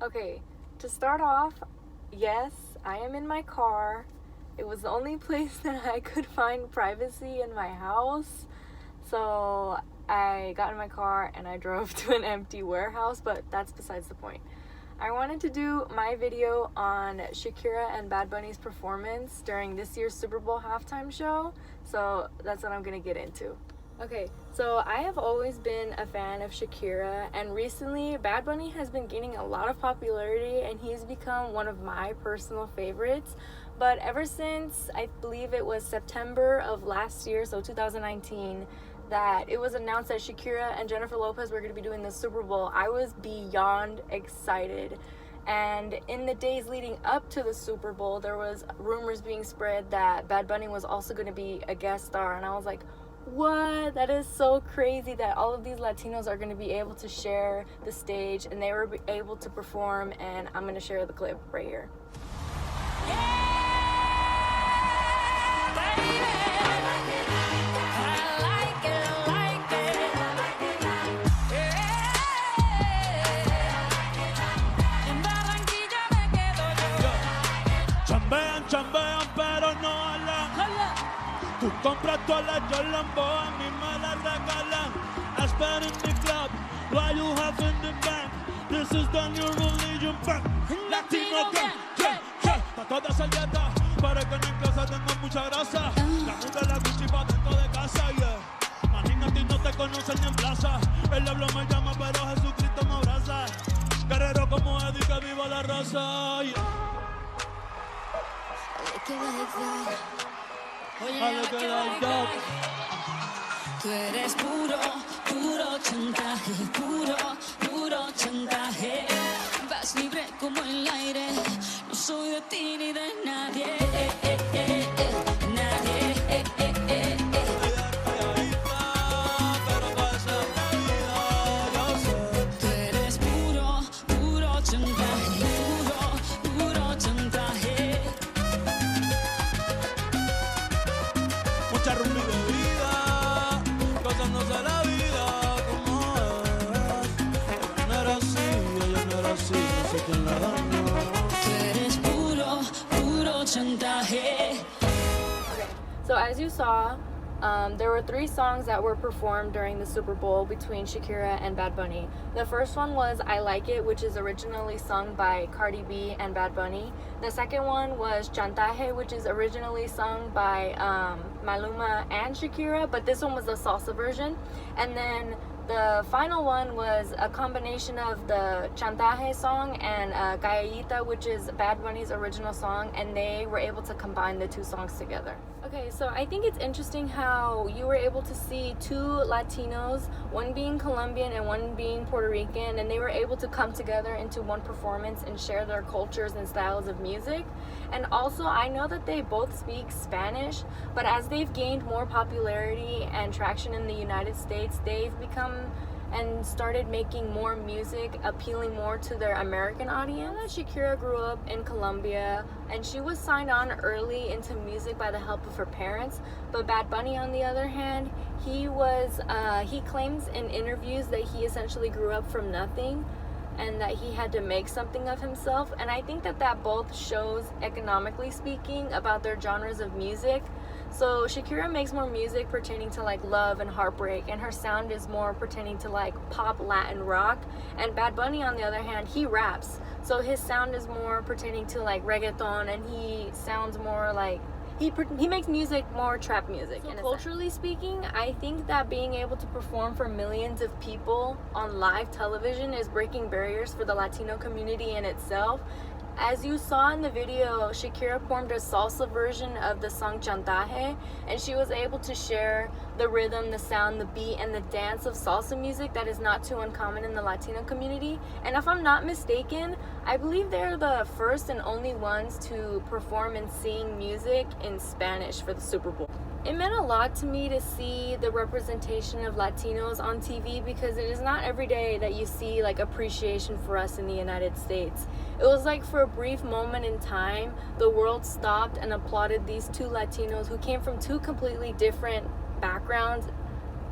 Okay, to start off, yes, I am in my car. It was the only place that I could find privacy in my house. So I got in my car and I drove to an empty warehouse, but that's besides the point. I wanted to do my video on Shakira and Bad Bunny's performance during this year's Super Bowl halftime show, so that's what I'm gonna get into. Okay, so I have always been a fan of Shakira, and recently Bad Bunny has been gaining a lot of popularity and he's become one of my personal favorites. But ever since, I believe it was September of last year, so 2019, that it was announced that Shakira and Jennifer Lopez were going to be doing the Super Bowl, I was beyond excited. And in the days leading up to the Super Bowl, there was rumors being spread that Bad Bunny was also going to be a guest star, and I was like, what? That is so crazy that all of these Latinos are going to be able to share the stage and they were able to perform, and I'm going to share the clip right here. Chambean, pero no hablan. Tú compras todas las Jolambo, a mí me las regalan. I spend in the club, what you have in the bank. This is the new religion bank. Latino gang, yeah, yeah. Pa' toda esa dieta, para que en casa tengo mucha grasa. La mujer la Gucci pa' dentro de casa, yeah. Manín, a ti no te conocen ni en plaza. El diablo me llama, pero Jesucristo me abraza. Guerrero como Eddie, que viva la raza, yeah. Tú eres puro, puro chantaje, puro, puro chantaje. Vas libre como el aire, no soy de ti ni de nadie. Tú eres puro, puro chantaje, puro, puro chantaje. Mucha rumba y bebida, gozándose la vida como es. Ella no era así, no sé quién la dañó. Tú eres puro, puro chantaje. Okay, so as you saw, there were 3 songs that were performed during the Super Bowl between Shakira and Bad Bunny. The first one was I Like It, which is originally sung by Cardi B and Bad Bunny. The second one was Chantaje, which is originally sung by Maluma and Shakira, but this one was the salsa version. And then the final one was a combination of the Chantaje song and Galleita, which is Bad Bunny's original song, and they were able to combine the 2 songs together. Okay, so I think it's interesting how you were able to see 2 Latinos, one being Colombian and one being Puerto Rican, and they were able to come together into one performance and share their cultures and styles of music. And also, I know that they both speak Spanish, but as they've gained more popularity and traction in the United States, they've become and started making more music appealing more to their American audience. Shakira grew up in Colombia and she was signed on early into music by the help of her parents, but Bad Bunny, on the other hand, he claims in interviews that he essentially grew up from nothing and that he had to make something of himself. And I think that both shows, economically speaking, about their genres of music. So Shakira makes more music pertaining to like love and heartbreak, and her sound is more pertaining to like pop Latin rock. And Bad Bunny, on the other hand, he raps, so his sound is more pertaining to like reggaeton, and he sounds more like he makes music more trap music. So culturally speaking, I think that being able to perform for millions of people on live television is breaking barriers for the Latino community in itself. As you saw in the video, Shakira performed a salsa version of the song Chantaje, and she was able to share the rhythm, the sound, the beat, and the dance of salsa music that is not too uncommon in the Latino community. And if I'm not mistaken, I believe they're the first and only ones to perform and sing music in Spanish for the Super Bowl. It meant a lot to me to see the representation of Latinos on TV, because it is not every day that you see like appreciation for us in the United States. It was like for a brief moment in time, the world stopped and applauded these 2 Latinos who came from 2 completely different backgrounds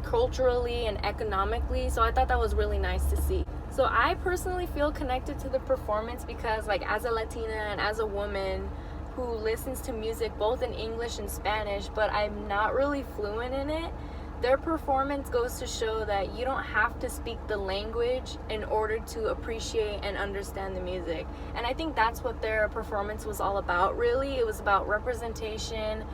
culturally and economically. So I thought that was really nice to see. So I personally feel connected to the performance because, like, as a Latina and as a woman who listens to music both in English and Spanish, but I'm not really fluent in it, their performance goes to show that you don't have to speak the language in order to appreciate and understand the music. And I think that's what their performance was all about, really. It was about representation,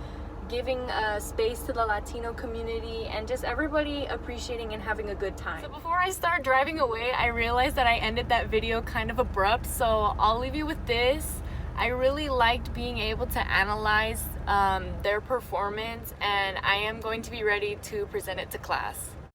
giving space to the Latino community, and just everybody appreciating and having a good time. So before I start driving away, I realized that I ended that video kind of abrupt, so I'll leave you with this. I really liked being able to analyze their performance, and I am going to be ready to present it to class.